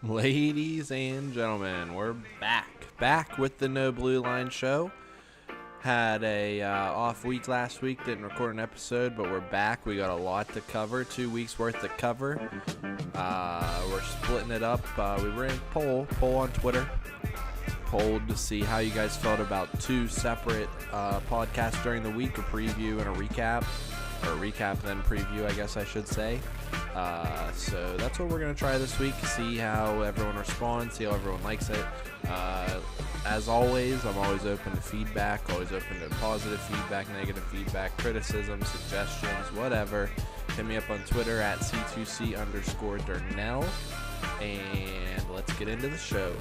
Ladies and gentlemen, we're back with the No Blue Line show. Had a off week last week, didn't record an episode, but we're back. We got a lot to cover, 2 weeks worth to cover. We're splitting it up. We ran a poll on Twitter, polled to see how you guys felt about two separate podcasts during the week, a preview and a recap, or a recap then preview, I guess I should say. So that's what we're going to try this week, see how everyone responds, see how everyone likes it. As always, I'm always open to feedback, always open to positive feedback, negative feedback, criticism, suggestions, whatever. Hit me up on Twitter at C2C_Durnell, and let's get into the show.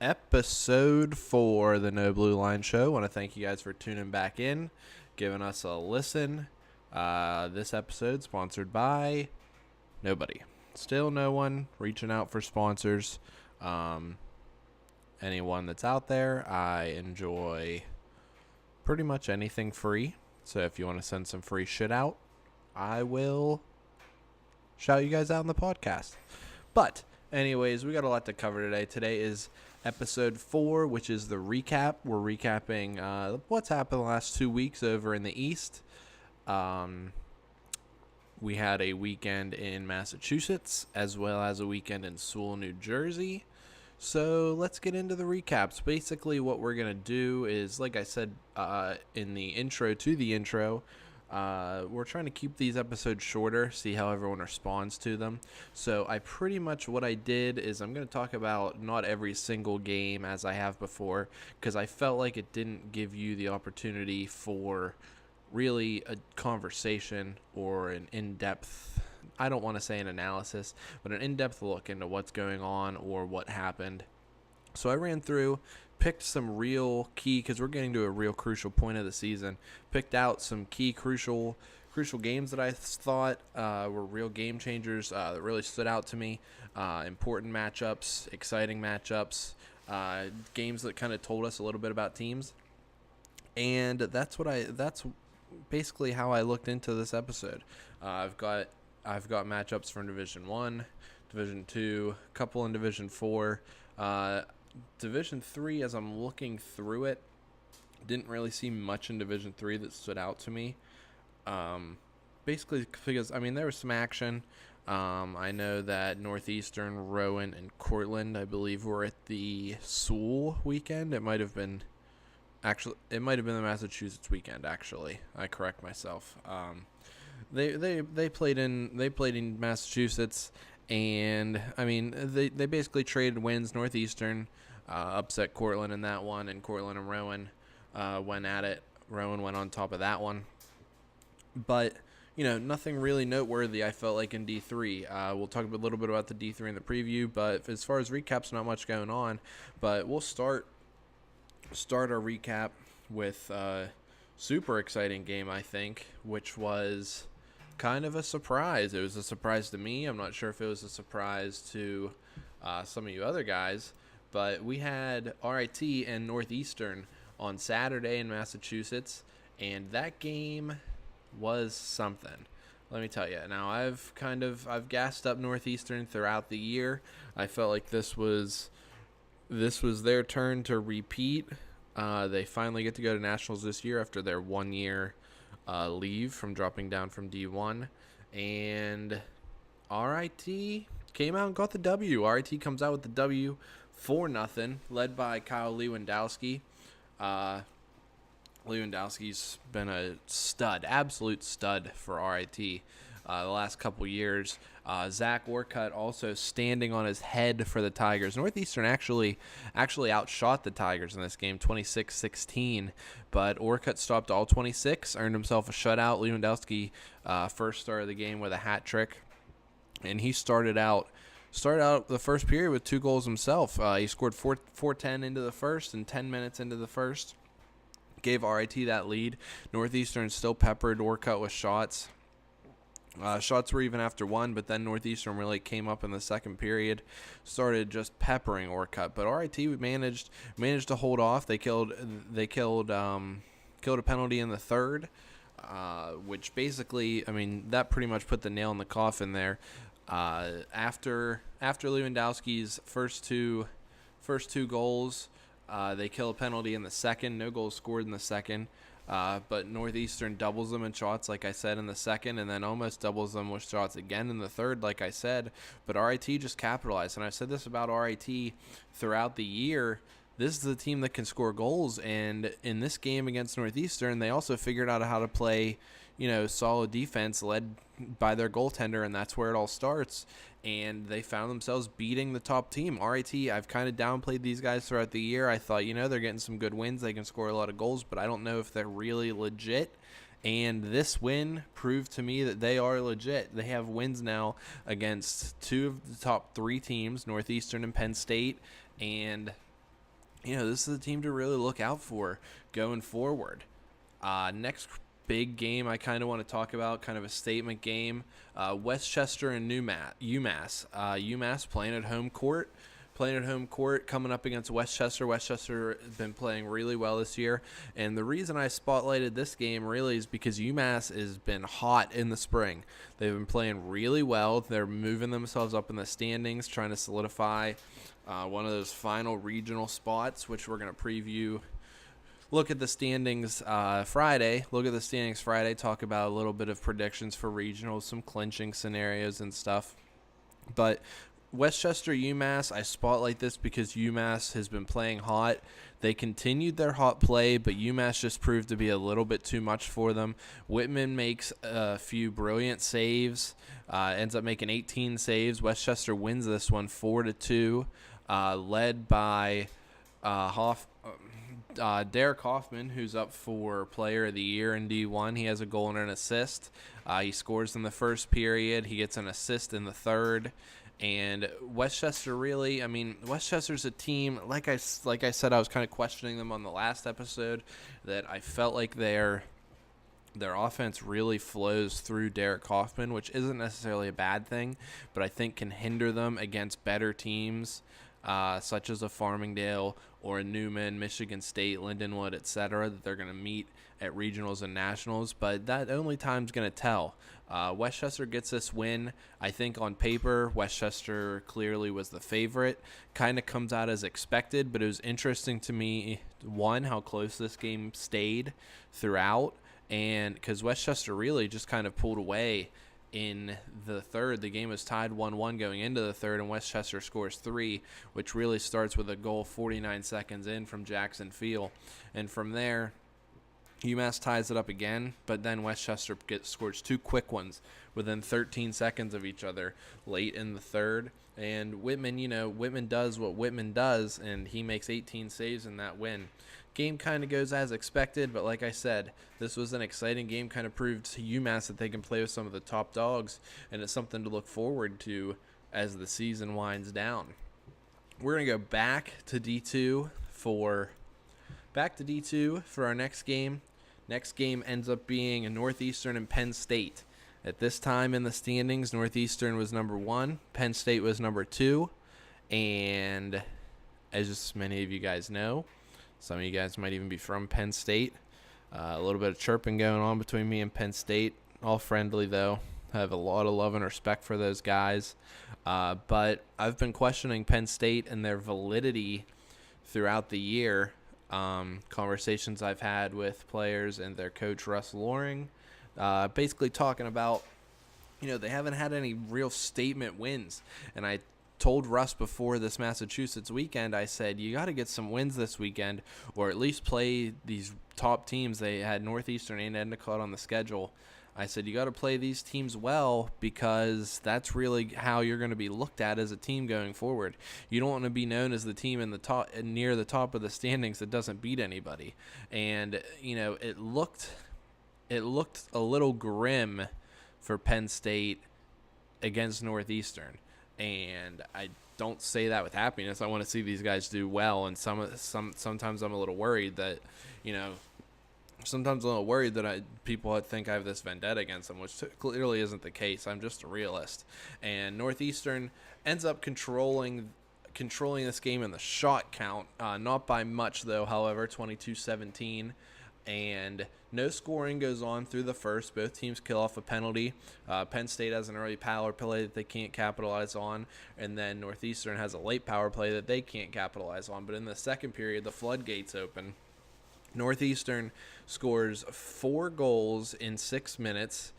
Episode 4 of the No Blue Line show. I want to thank you guys for tuning back in, giving us a listen. This episode sponsored by nobody. Still no one reaching out for sponsors. Anyone that's out there, I enjoy pretty much anything free. So if you want to send some free shit out, I will shout you guys out in the podcast. But anyways, we got a lot to cover today. Today is episode 4, which is the recap. We're recapping what's happened the last 2 weeks over in the East. We had a weekend in Massachusetts as well as a weekend in Sewell, New Jersey. So let's get into the recaps. Basically what we're going to do is, like I said in the intro to the intro, we're trying to keep these episodes shorter, see how everyone responds to them. So what I did is I'm going to talk about not every single game as I have before, because I felt like it didn't give you the opportunity for really a conversation or an in-depth, I don't want to say an analysis, but an in-depth look into what's going on or what happened. So I ran through, picked some real key, because we're getting to a real crucial point of the season, picked out some key crucial games that I thought were real game changers that really stood out to me, important matchups, exciting matchups, games that kind of told us a little bit about teams. And that's basically how I looked into this episode. I've got matchups from Division 1, Division 2, a couple in Division 4. Division 3, as I'm looking through it, didn't really see much in Division 3 that stood out to me. Basically because, there was some action. I know that Northeastern, Rowan, and Cortland, I believe, were at the Sewell weekend. It might have been the Massachusetts weekend, actually. I correct myself. They played in Massachusetts, and they basically traded wins. Northeastern upset Cortland in that one, and Cortland and Rowan went at it. Rowan went on top of that one, but nothing really noteworthy, I felt like, in D3. We'll talk a little bit about the D3 in the preview, but as far as recaps, not much going on. But we'll start our recap with a super exciting game, I think, which was kind of a surprise. It was a surprise to me. I'm not sure if it was a surprise to some of you other guys, but we had RIT and Northeastern on Saturday in Massachusetts, and that game was something. Let me tell you. Now, I've gassed up Northeastern throughout the year. I felt like this was their turn to repeat. They finally get to go to Nationals this year after their 1 year leave from dropping down from D1, and RIT came out and got the W. RIT comes out with the W 4-0, led by Kyle Lewandowski. Lewandowski's been a stud, absolute stud for RIT the last couple years. Zach Orcutt also standing on his head for the Tigers. Northeastern actually outshot the Tigers in this game, 26-16, but Orcutt stopped all 26, earned himself a shutout. Lewandowski first star of the game with a hat trick, and he started out the first period with 2 goals himself. He scored 4:10 into the first and 10 minutes into the first. gave RIT that lead. Northeastern still peppered Orcutt with shots. Shots were even after one, but then Northeastern really came up in the second period, started just peppering Orcutt. But RIT managed to hold off. They killed a penalty in the third, which basically, I mean, that pretty much put the nail in the coffin there. After Lewandowski's first two goals, they kill a penalty in the second. No goals scored in the second. But Northeastern doubles them in shots, like I said, in the second, and then almost doubles them with shots again in the third, like I said. But RIT just capitalized. And I've said this about RIT throughout the year. This is the team that can score goals. And in this game against Northeastern, they also figured out how to play, solid defense led by their goaltender, and that's where it all starts. And they found themselves beating the top team. RIT, I've kind of downplayed these guys throughout the year. I thought, they're getting some good wins. They can score a lot of goals, but I don't know if they're really legit. And this win proved to me that they are legit. They have wins now against two of the top three teams, Northeastern and Penn State. And, this is a team to really look out for going forward. Next big game I kind of want to talk about, kind of a statement game. Westchester and UMass. UMass playing at home court, coming up against Westchester. Westchester has been playing really well this year, and the reason I spotlighted this game really is because UMass has been hot in the spring. They've been playing really well. They're moving themselves up in the standings, trying to solidify one of those final regional spots, which we're going to preview. Look at the standings Friday. Talk about a little bit of predictions for regionals, some clinching scenarios and stuff. But Westchester, UMass, I spotlight this because UMass has been playing hot. They continued their hot play, but UMass just proved to be a little bit too much for them. Whitman makes a few brilliant saves, ends up making 18 saves. Westchester wins this one 4-2, led by Derek Hoffman, who's up for Player of the Year in D1. He has a goal and an assist. He scores in the first period. He gets an assist in the third. And Westchester Westchester's a team, like I said, I was kind of questioning them on the last episode, that I felt like their offense really flows through Derek Hoffman, which isn't necessarily a bad thing, but I think can hinder them against better teams, such as a Farmingdale or a Newman, Michigan State, Lindenwood, etc., that they're going to meet at regionals and nationals, but that only time's going to tell. Westchester gets this win. I think on paper, Westchester clearly was the favorite. Kind of comes out as expected, but it was interesting to me, one, how close this game stayed throughout, and because Westchester really just kind of pulled away in the third. The game was tied 1-1 going into the third, and Westchester scores 3, which really starts with a goal 49 seconds in from Jackson Field. And from there, UMass ties it up again, but then Westchester scores 2 quick ones within 13 seconds of each other late in the third. And Whitman, Whitman does what Whitman does, and he makes 18 saves in that win. Game kind of goes as expected, but like I said, this was an exciting game. Kind of proved to UMass that they can play with some of the top dogs, and it's something to look forward to as the season winds down. We're going to go back to D2 for our next game. Next game ends up being a Northeastern and Penn State. At this time in the standings, Northeastern was number 1, Penn State was number 2, and as many of you guys know, some of you guys might even be from Penn State. A little bit of chirping going on between me and Penn State. All friendly, though. I have a lot of love and respect for those guys. But I've been questioning Penn State and their validity throughout the year. Conversations I've had with players and their coach, Russ Loring, basically talking about, they haven't had any real statement wins. And I told Russ before this Massachusetts weekend, I said, you got to get some wins this weekend, or at least play these top teams. They had Northeastern and Endicott on the schedule. I said, you got to play these teams well, because that's really how you're going to be looked at as a team going forward. You don't want to be known as the team in the top, near the top of the standings that doesn't beat anybody. And, it looked a little grim for Penn State against Northeastern. And I don't say that with happiness. I want to see these guys do well, and sometimes I'm a little worried that, sometimes I'm a little worried that people would think I have this vendetta against them, which clearly isn't the case. I'm just a realist. And Northeastern ends up controlling this game in the shot count, not by much though. However, 22-17, and no scoring goes on through the first. Both teams kill off a penalty. Penn State has an early power play that they can't capitalize on, and then Northeastern has a late power play that they can't capitalize on. But in the second period, the floodgates open. Northeastern scores 4 goals in 6 minutes,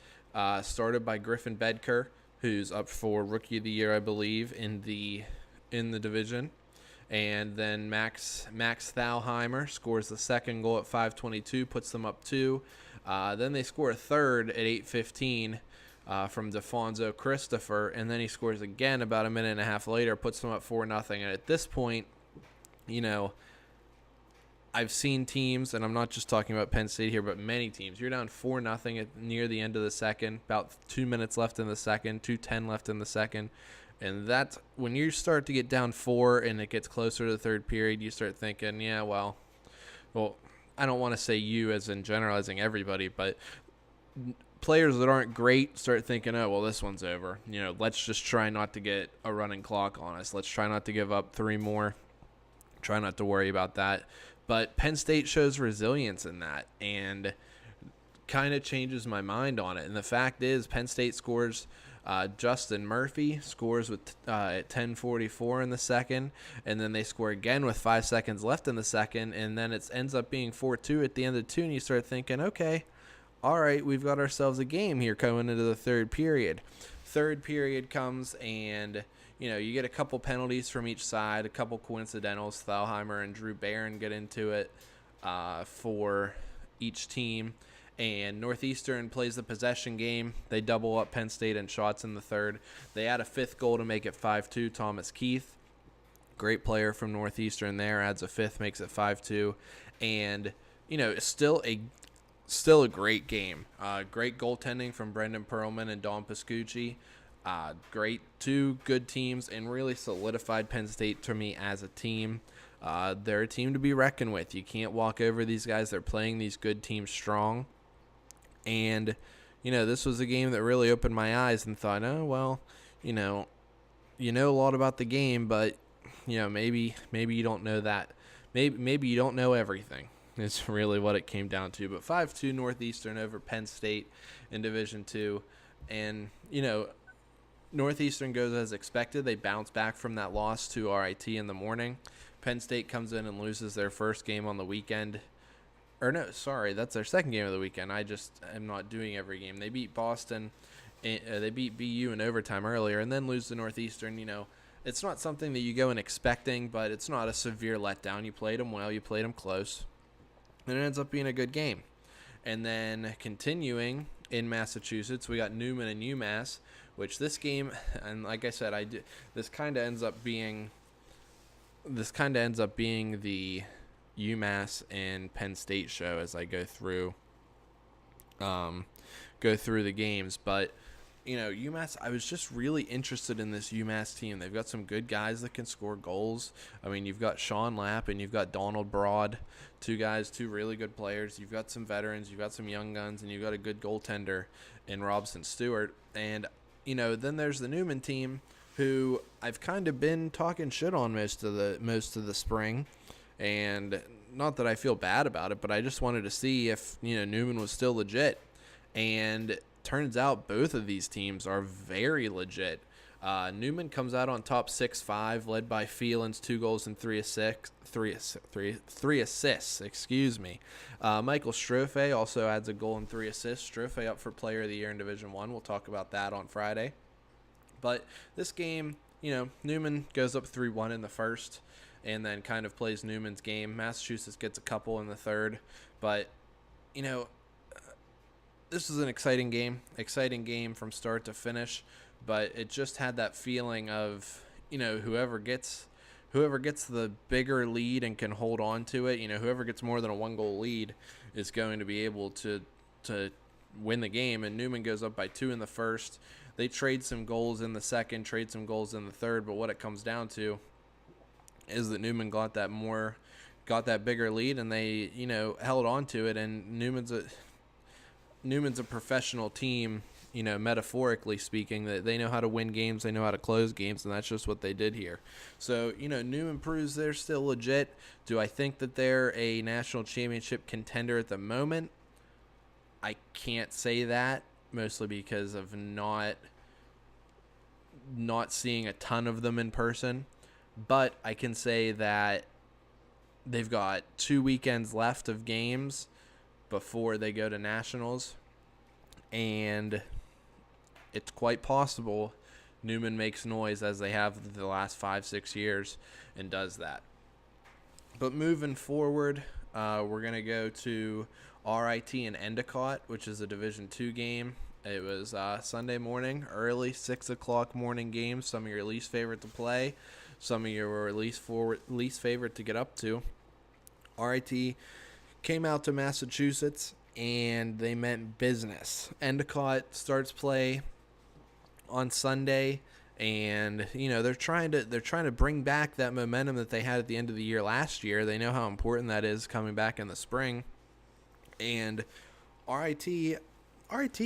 started by Griffin Bedker, who's up for Rookie of the Year, I believe, in the division. And then Max Thalheimer scores the second goal at 5:22, puts them up 2. Then they score a third at 8:15 from DeFonso Christopher, and then he scores again about a minute and a half later, puts them up 4-0. And at this point, I've seen teams, and I'm not just talking about Penn State here, but many teams. You're down 4-0 near the end of the second, about 2 minutes left in the second, 2:10 left in the second. And that's when you start to get down 4 and it gets closer to the third period, you start thinking, yeah, well, I don't want to say you as in generalizing everybody, but players that aren't great start thinking, oh, well, this one's over. Let's just try not to get a running clock on us. Let's try not to give up 3 more. Try not to worry about that. But Penn State shows resilience in that and kind of changes my mind on it. And the fact is, Penn State scores. Justin Murphy scores with at 10:44 in the second, and then they score again with 5 seconds left in the second, and then it ends up being 4-2 at the end of the 2, and you start thinking, okay, all right, we've got ourselves a game here coming into the third period. Third period comes, and you get a couple penalties from each side, a couple coincidentals. Thalheimer and Drew Barron get into it for each team. And Northeastern plays the possession game. They double up Penn State in shots in the third. They add a 5th goal to make it 5-2. Thomas Keith, great player from Northeastern there, adds a 5th, makes it 5-2. And, it's still a great game. Great goaltending from Brendan Perlman and Don Pascucci. Great 2 good teams, and really solidified Penn State to me as a team. They're a team to be reckoned with. You can't walk over these guys. They're playing these good teams strong. And, this was a game that really opened my eyes and thought, oh, well, you know a lot about the game, but, maybe you don't know that. Maybe you don't know everything. It's really what it came down to. But 5-2 Northeastern over Penn State in Division II. And, Northeastern goes as expected. They bounce back from that loss to RIT in the morning. Penn State comes in and loses their first game on the weekend. Or no, sorry, that's their second game of the weekend. I just am not doing every game. They beat Boston. They beat BU in overtime earlier and then lose to Northeastern. It's not something that you go in expecting, but it's not a severe letdown. You played them well. You played them close. And it ends up being a good game. And then continuing in Massachusetts, we got Newman and UMass, which this game, and like I said, this kind of ends up being the UMass and Penn State show as I go through the games. But UMass, I was just really interested in this UMass team. They've got some good guys that can score goals. I mean, you've got Sean Lapp and you've got Donald Broad, 2 really good players. You've got some veterans, you've got some young guns, and you've got a good goaltender in Robson Stewart. And then there's the Newman team, who I've kind of been talking shit on most of the spring. And not that I feel bad about it, but I just wanted to see if, Newman was still legit. And turns out both of these teams are very legit. Newman comes out on top 6-5, led by Phelan's 2 goals and 3 assists. Michael Strophe also adds a goal and 3 assists. Strophe up for Player of the Year in Division I. We'll talk about that on Friday. But this game, Newman goes up 3-1 in the first, and then kind of plays Newman's game. Massachusetts gets a couple in the third. But, this is an exciting game from start to finish. But it just had that feeling of, whoever gets the bigger lead and can hold on to it, whoever gets more than a 1-goal lead is going to be able to win the game. And Newman goes up by 2 in the first. They trade some goals in the second, trade some goals in the third. But what it comes down to is that Newman got that more got that bigger lead, and they, held on to it. And Newman's a professional team, metaphorically speaking, that they know how to win games, they know how to close games, and that's just what they did here. So, Newman proves they're still legit. Do I think that they're a national championship contender at the moment? I can't say that, mostly because of not seeing a ton of them in person. But I can say that they've got 2 weekends left of games before they go to nationals, and it's quite possible Newman makes noise, as they have the last 5-6 years, and does that. But moving forward, we're going to go to RIT and Endicott, which is a Division II game. It was Sunday morning, early 6 o'clock morning game. Some of your least favorite to play, some of your least favorite to get up to. RIT came out to Massachusetts, and they meant business. Endicott starts play on Sunday, and they're trying to bring back that momentum that they had at the end of the year last year. They know how important that is coming back in the spring, and RIT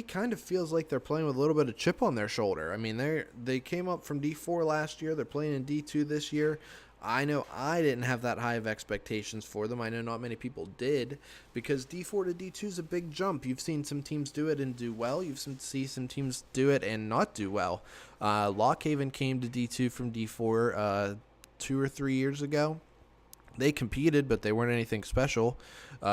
kind of feels like they're playing with a little bit of chip on their shoulder. I mean, they came up from D4 last year. They're playing in D2 this year. I know I didn't have that high of expectations for them. I know not many people did, because D4 to D2 is a big jump. You've seen some teams do it and do well. You've seen some teams do it and not do well. Lockhaven came to D2 from D4 2 or 3 years ago. They competed, but they weren't anything special.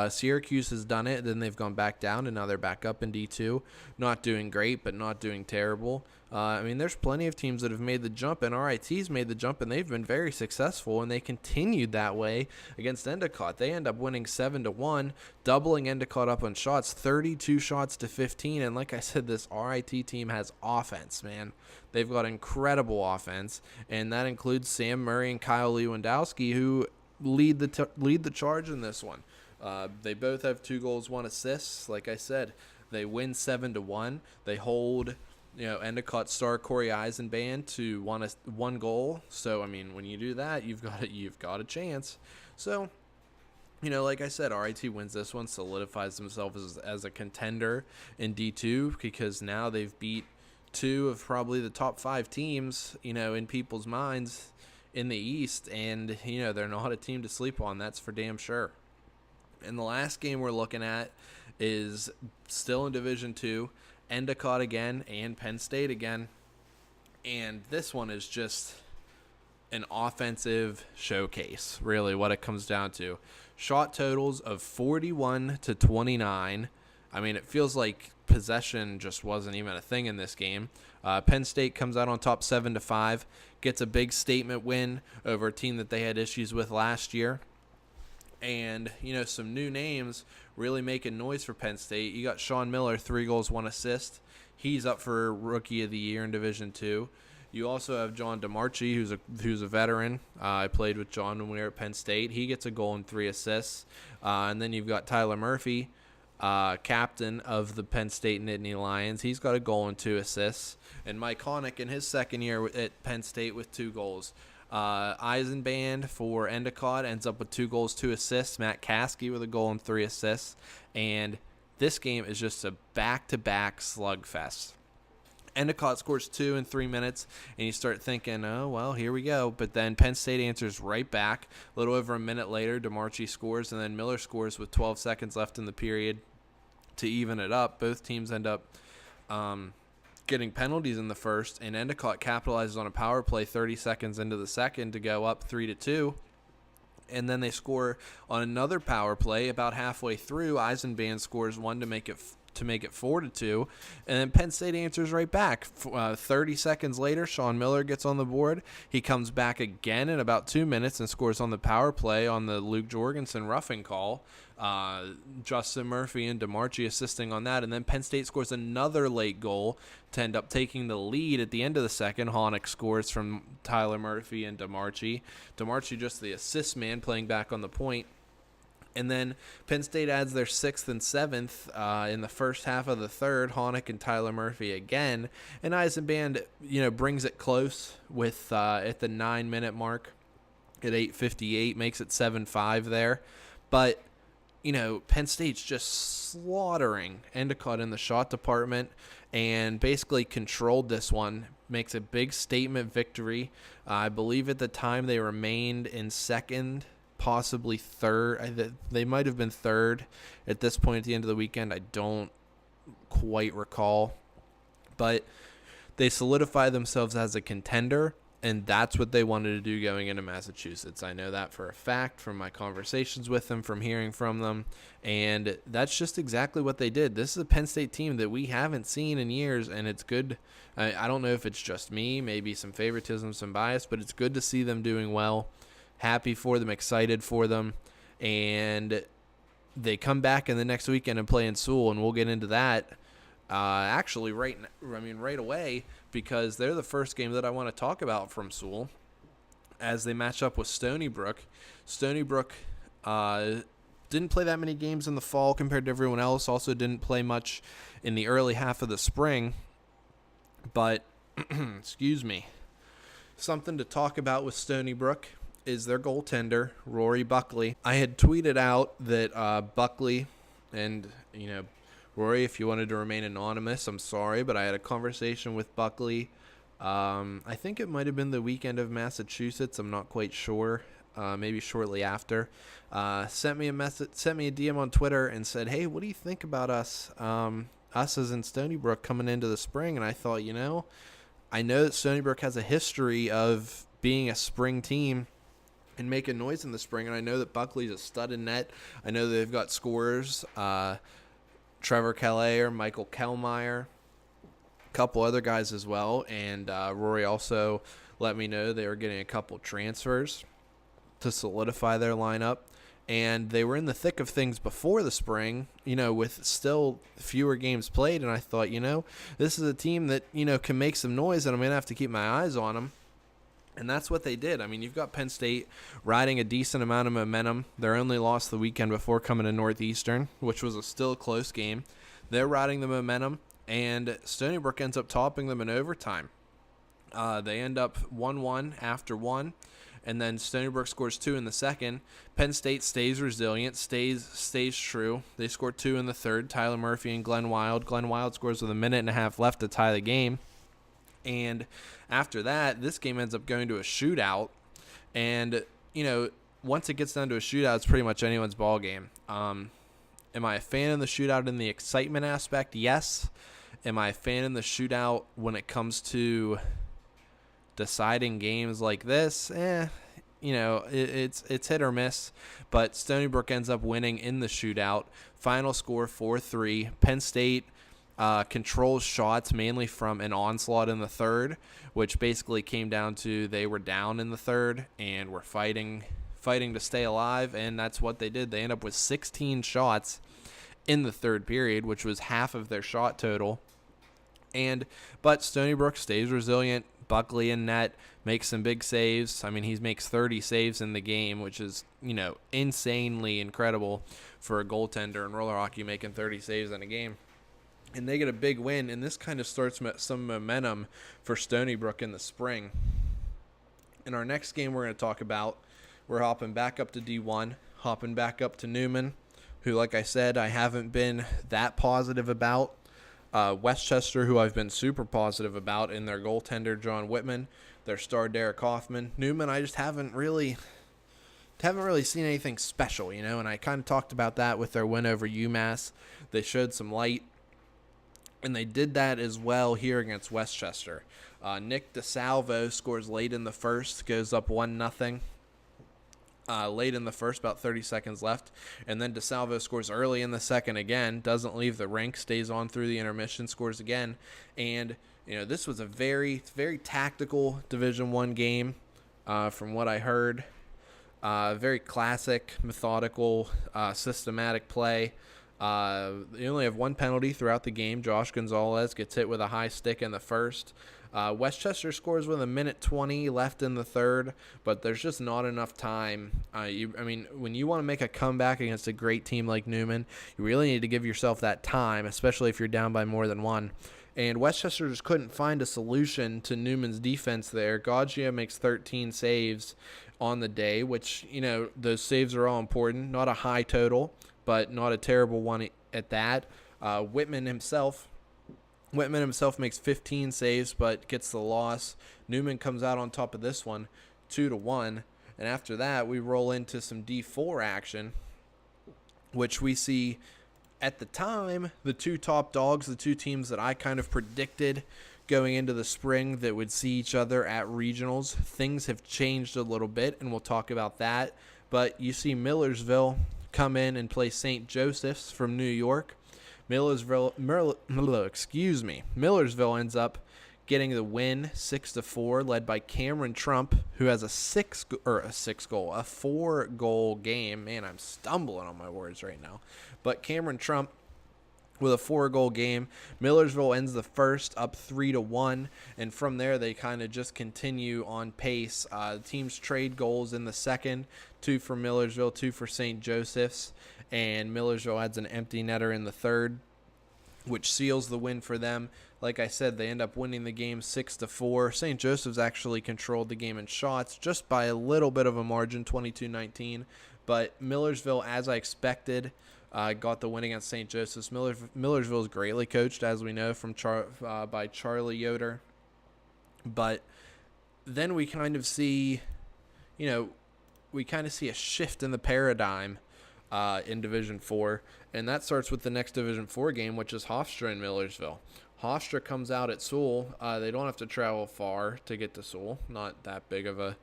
Syracuse has done it, then they've gone back down, and now they're back up in D2. Not doing great, but not doing terrible. There's plenty of teams that have made the jump, and RIT's made the jump, and they've been very successful, and they continued that way against Endicott. They end up winning 7-1, doubling Endicott up on shots, 32 shots to 15, and like I said, this RIT team has offense, man. They've got incredible offense, and that includes Sam Murray and Kyle Lewandowski, who lead the charge in this one. They both have 2 goals, 1 assist. Like I said, they win 7-1. They hold, Endicott star Corey Eisenband to one goal. So when you do that, you've got a chance. So, like I said, RIT wins this one, solidifies themselves as a contender in D2, because now they've beat 2 of probably the top 5 teams, in people's minds in the East, and they're not a team to sleep on, that's for damn sure. And the last game we're looking at is still in Division II, Endicott again and Penn State again, and this one is just an offensive showcase, really, what it comes down to. Shot totals of 41-29. It feels like possession just wasn't even a thing in this game. Penn State comes out on top 7-5, gets a big statement win over a team that they had issues with last year. And, some new names really making noise for Penn State. You got Sean Miller, 3 goals, 1 assist. He's up for Rookie of the Year in Division II. You also have John DeMarchi, who's a veteran. I played with John when we were at Penn State. He gets a goal and 3 assists. And then you've got Tyler Murphy, captain of the Penn State Nittany Lions. He's got a goal and 2 assists. And Mike Honick in his second year at Penn State with 2 goals. Eisenband for Endicott ends up with 2 goals, 2 assists. Matt Caskey with a goal and 3 assists. And this game is just a back-to-back slugfest. Endicott scores 2 in 3 minutes, and you start thinking, oh, well, here we go. But then Penn State answers right back. A little over a minute later, DeMarchi scores, and then Miller scores with 12 seconds left in the period to even it up. Both teams end up getting penalties in the first, and Endicott capitalizes on a power play 30 seconds into the second to go up 3-2. And then they score on another power play about halfway through. Eisenband scores 1 to make it 4-2, and then Penn State answers right back. 30 seconds later, Sean Miller gets on the board. He comes back again in about 2 minutes and scores on the power play on the Luke Jorgensen roughing call. Justin Murphy and DeMarchi assisting on that, and then Penn State scores another late goal to end up taking the lead at the end of the second. Honick scores from Tyler Murphy and DeMarchi. DeMarchi just the assist man, playing back on the point. And then Penn State adds their 6th and 7th in the first half of the third. Honick and Tyler Murphy again. And Eisenband, brings it close with at the 9-minute mark. at 8:58, makes it 7-5 there. But Penn State's just slaughtering Endicott in the shot department and basically controlled this one. Makes a big statement victory. I believe at the time they remained in second, possibly third. They might have been third at this point at the end of the weekend. I don't quite recall. But they solidify themselves as a contender, and that's what they wanted to do going into Massachusetts. I know that for a fact from my conversations with them, from hearing from them, and that's just exactly what they did. This is a Penn State team that we haven't seen in years, and it's good. I don't know if it's just me, maybe some favoritism, some bias, but it's good to see them doing well. Happy for them, excited for them, and they come back in the next weekend and play in Sewell, and we'll get into that. Actually, right away, because they're the first game that I want to talk about from Sewell, as they match up with Stony Brook. Stony Brook didn't play that many games in the fall compared to everyone else. Also didn't play much in the early half of the spring. But, excuse me, something to talk about with Stony Brook is their goaltender, Rory Buckley. I had tweeted out that Buckley and, Rory, if you wanted to remain anonymous, I'm sorry, but I had a conversation with Buckley. I think it might have been the weekend of Massachusetts. I'm not quite sure. Maybe shortly after. Sent me a DM on Twitter and said, "Hey, what do you think about us? Us as in Stony Brook coming into the spring?" And I thought, I know that Stony Brook has a history of being a spring team and making noise in the spring, and I know that Buckley's a stud in net. I know they've got scorers. Trevor Calais, Michael Kellmeyer, a couple other guys as well. And Rory also let me know they were getting a couple transfers to solidify their lineup. And they were in the thick of things before the spring, with still fewer games played. And I thought, this is a team that, can make some noise, and I'm going to have to keep my eyes on them. And that's what they did. I mean, you've got Penn State riding a decent amount of momentum. Their only loss the weekend before coming to Northeastern, which was still a close game. They're riding the momentum, and Stony Brook ends up topping them in overtime. They end up 1-1 after one, and then Stony Brook scores 2 in the second. Penn State stays resilient, stays true. They score 2 in the third, Tyler Murphy and Glenn Wild. Glenn Wild scores with a minute and a half left to tie the game. And after that, this game ends up going to a shootout. And, once it gets down to a shootout, it's pretty much anyone's ball game. Am I a fan of the shootout in the excitement aspect? Yes. Am I a fan in the shootout when it comes to deciding games like this? It's hit or miss. But Stony Brook ends up winning in the shootout. Final score 4-3. Penn State controls shots mainly from an onslaught in the third, which basically came down to they were down in the third and were fighting to stay alive, and that's what they did. They end up with 16 shots in the third period, which was half of their shot total. But Stony Brook stays resilient. Buckley in net makes some big saves. I mean, he makes 30 saves in the game, which is, insanely incredible for a goaltender in roller hockey, making 30 saves in a game. And they get a big win, and this kind of starts some momentum for Stony Brook in the spring. In our next game we're going to talk about, we're hopping back up to D1, hopping back up to Newman, who, like I said, I haven't been that positive about. Westchester, who I've been super positive about in their goaltender, John Whitman, their star, Derek Hoffman. Newman, I just haven't really seen anything special, and I kind of talked about that with their win over UMass. They showed some light. And they did that as well here against Westchester. Nick DeSalvo scores late in the first, goes up 1-0. Late in the first, about 30 seconds left. And then DeSalvo scores early in the second again, doesn't leave the rink, stays on through the intermission, scores again. And, this was a very, very tactical Division I game from what I heard. Very classic, methodical, systematic play. They only have one penalty throughout the game. Josh Gonzalez gets hit with a high stick in the first. Westchester scores with 1:20 left in the third, but there's just not enough time. When you want to make a comeback against a great team like Newman, you really need to give yourself that time, especially if you're down by more than one. And Westchester just couldn't find a solution to Newman's defense there. Gaggia makes 13 saves. on the day, which, those saves are all important. Not a high total, but not a terrible one at that. Whitman himself makes 15 saves, but gets the loss. Newman comes out on top of this one, 2-1. And after that, we roll into some D4 action, which we see at the time, the two top dogs, the two teams that I kind of predicted going into the spring that would see each other at regionals. Things have changed a little bit, and we'll talk about that. But you see Millersville come in and play St. Joseph's from New York. Millersville ends up getting the win 6-4, led by Cameron Trump, who has a 4-goal game. Man, I'm stumbling on my words right now. But Cameron Trump with a 4-goal game. Millersville ends the first up 3-1, and from there they kind of just continue on pace. The teams trade goals in the second, 2 for Millersville, 2 for St. Joseph's, and Millersville adds an empty netter in the third, which seals the win for them. Like I said, they end up winning the game 6-4. St. Joseph's actually controlled the game in shots just by a little bit of a margin, 22-19. But Millersville, as I expected, got the win against St. Joseph's. Millersville is greatly coached, as we know, by Charlie Yoder. But then we kind of see, a shift in the paradigm in Division 4, and that starts with the next Division 4 game, which is Hofstra and Millersville. Hofstra comes out at Sewell. They don't have to travel far to get to Sewell. Not that big of a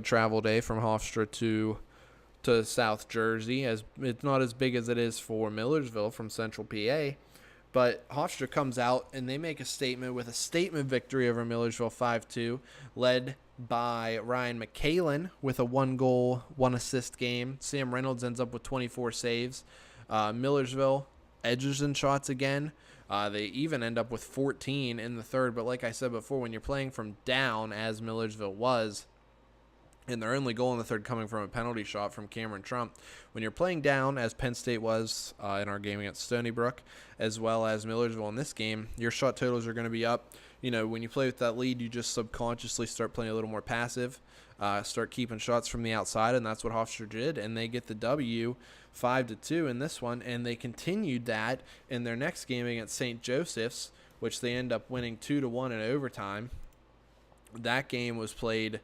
travel day from Hofstra to South Jersey. As it's not as big as it is for Millersville from Central PA. But Hofstra comes out and they make a statement with a statement victory over Millersville 5-2, led by Ryan McCallan with a 1-goal, 1-assist game. Sam Reynolds ends up with 24 saves. Millersville edges in shots again. They even end up with 14 in the third. But like I said before, when you're playing from down, as Millersville was, and their only goal in the third coming from a penalty shot from Cameron Trump, when you're playing down, as Penn State was in our game against Stony Brook, as well as Millersville in this game, your shot totals are going to be up. When you play with that lead, you just subconsciously start playing a little more passive, start keeping shots from the outside, and that's what Hofstra did, and they get the W 5-2 in this one, and they continued that in their next game against St. Joseph's, which they end up winning 2-1 in overtime. That game was played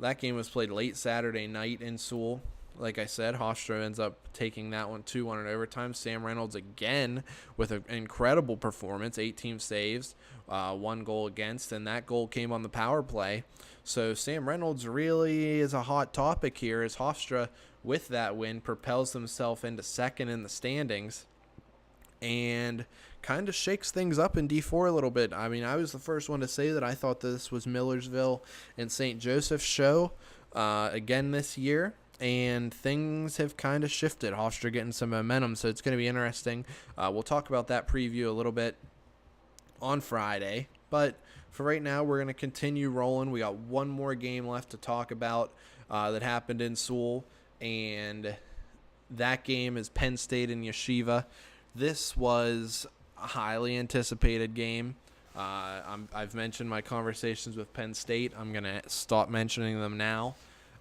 late Saturday night in Sewell. Like I said, Hofstra ends up taking that one 2-1 in overtime. Sam Reynolds again with an incredible performance, 18 saves, 1 goal against, and that goal came on the power play. So Sam Reynolds really is a hot topic here, as Hofstra, with that win, propels himself into second in the standings and kind of shakes things up in D4 a little bit. I mean, I was the first one to say that I thought this was Millersville and St. Joseph's show again this year, and things have kind of shifted. Hofstra getting some momentum, so it's going to be interesting. We'll talk about that preview a little bit on Friday, but for right now, we're going to continue rolling. We got one more game left to talk about that happened in Sewell, and that game is Penn State and Yeshiva. This was a highly anticipated game. I've mentioned my conversations with Penn State. I'm going to stop mentioning them now.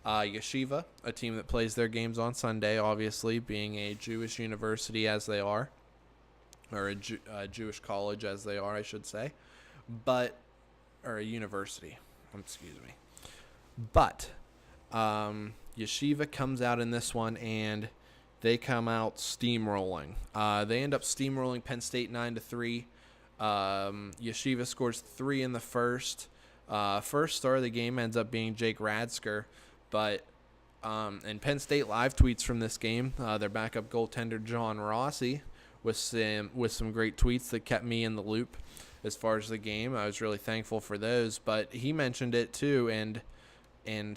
Yeshiva, a team that plays their games on Sunday, obviously, being a Jewish university as they are, or a Jewish college as they are, I should say, or a university, excuse me. But Yeshiva comes out in this one, and they come out steamrolling. They end up steamrolling Penn State 9-3. Yeshiva scores 3 in the first. First star of the game ends up being Jake Radsker, but and Penn State live tweets from this game. Their backup goaltender John Rossi with some great tweets that kept me in the loop as far as the game. I was really thankful for those, but he mentioned it too, and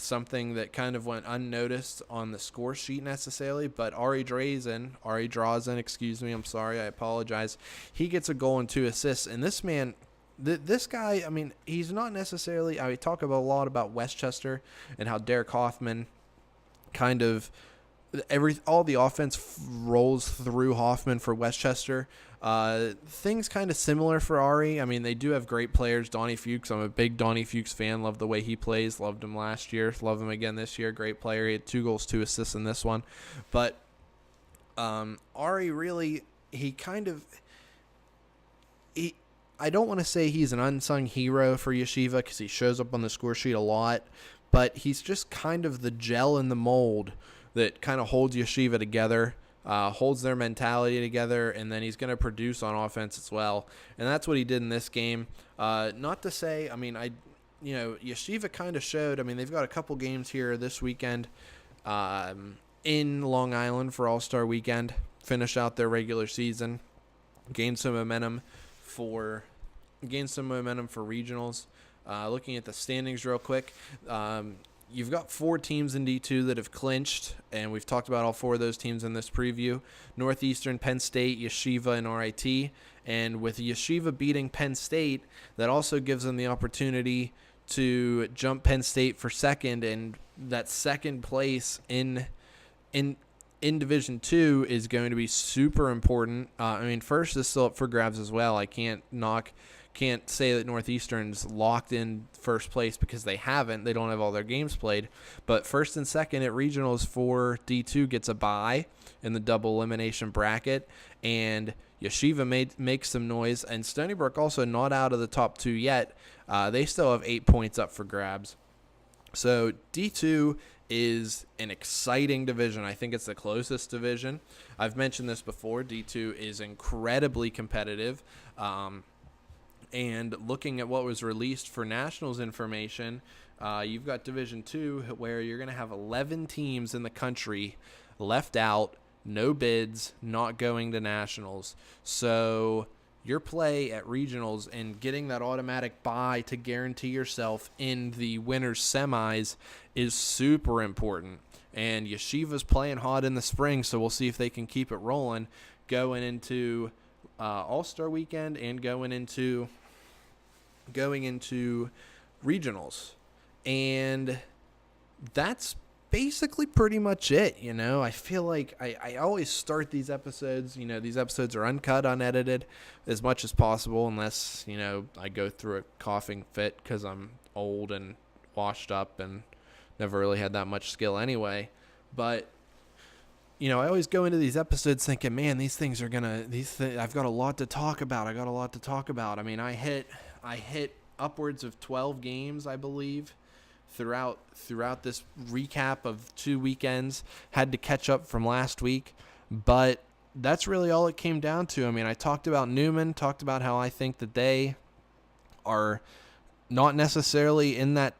something that kind of went unnoticed on the score sheet necessarily, but Ari Drazen, I apologize. He gets a goal and 2 assists, and this man, this guy, I mean, he's not necessarily, I talk about a lot about Westchester and how Derek Hoffman kind of all the offense rolls through Hoffman for Westchester. Things kind of similar for Ari. I mean, they do have great players. Donnie Fuchs, I'm a big Donnie Fuchs fan. Love the way he plays. Loved him last year. Love him again this year. Great player. He had 2 goals, 2 assists in this one. But Ari really, I don't want to say he's an unsung hero for Yeshiva because he shows up on the score sheet a lot, but he's just kind of the gel in the mold that kind of holds Yeshiva together, holds their mentality together, and then he's going to produce on offense as well. And that's what he did in this game. Not to say, I mean, Yeshiva kind of showed, I mean, they've got a couple games here this weekend in Long Island for All-Star Weekend, finish out their regular season, gain some momentum for regionals. Looking at the standings real quick, you've got 4 teams in D2 that have clinched, and we've talked about all 4 of those teams in this preview. Northeastern, Penn State, Yeshiva, and RIT. And with Yeshiva beating Penn State, that also gives them the opportunity to jump Penn State for second, and that second place in Division 2 is going to be super important. I mean, first is still up for grabs as well. I can't say that Northeastern's locked in first place because they haven't. They don't have all their games played. But first and second at regionals for D2 gets a bye in the double elimination bracket. And Yeshiva makes some noise. And Stony Brook also not out of the top 2 yet. They still have 8 points up for grabs. So D2 is an exciting division. I think it's the closest division. I've mentioned this before. D2 is incredibly competitive. And looking at what was released for Nationals information, you've got Division 2 where you're going to have 11 teams in the country left out, no bids, not going to Nationals. So your play at regionals and getting that automatic bye to guarantee yourself in the winner's semis is super important. And Yeshiva's playing hot in the spring, so we'll see if they can keep it rolling going into All-Star Weekend and going into regionals. And that's basically pretty much it. I feel like I always start these episodes, these episodes are uncut, unedited as much as possible, unless I go through a coughing fit because I'm old and washed up and never really had that much skill anyway. But I always go into these episodes thinking, man, I've got a lot to talk about. I mean, I hit upwards of 12 games, I believe, throughout this recap of 2 weekends. Had to catch up from last week, but that's really all it came down to. I mean, I talked about Newman, talked about how I think that they are not necessarily in that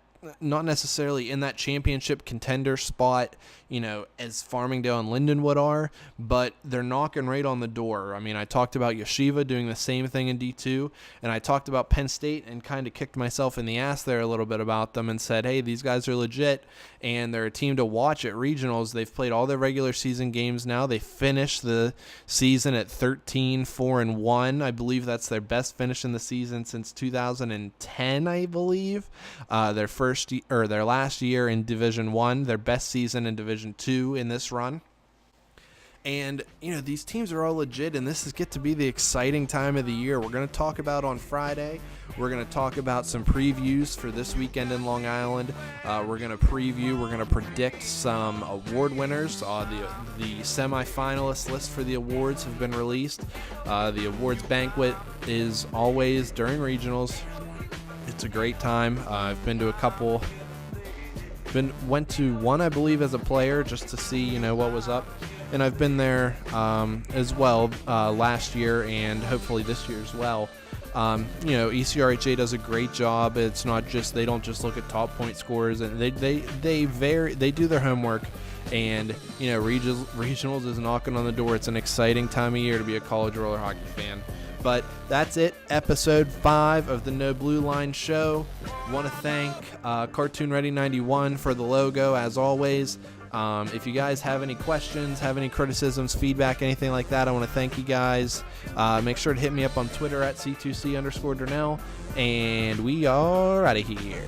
championship contender spot, as Farmingdale and Lindenwood are, but they're knocking right on the door. I mean, I talked about Yeshiva doing the same thing in D2, and I talked about Penn State and kind of kicked myself in the ass there a little bit about them and said, hey, these guys are legit, and they're a team to watch at regionals. They've played all their regular season games now. They finished the season at 13-4-1. I believe that's their best finish in the season since 2010, I believe. Their last year in Division 1, their best season in Division 2 in this run. And, these teams are all legit, and this is get to be the exciting time of the year. We're going to talk about on Friday. We're going to talk about some previews for this weekend in Long Island. We're going to predict some award winners. The semifinalist list for the awards have been released. The awards banquet is always during regionals. It's a great time. I've been to a couple. Went to one, I believe, as a player just to see, what was up. And I've been there as well last year and hopefully this year as well. ECRHA does a great job. It's not just, they don't just look at top point scores, and they do their homework. And regionals is knocking on the door. It's an exciting time of year to be a college roller hockey fan. But that's it, episode 5 of the No Blue Line show. Want to thank Cartoon Ready 91 for the logo, as always. If you guys have any questions, have any criticisms, feedback, anything like that, I want to thank you guys. Make sure to hit me up on Twitter at C2C_Durnell. And we are out of here.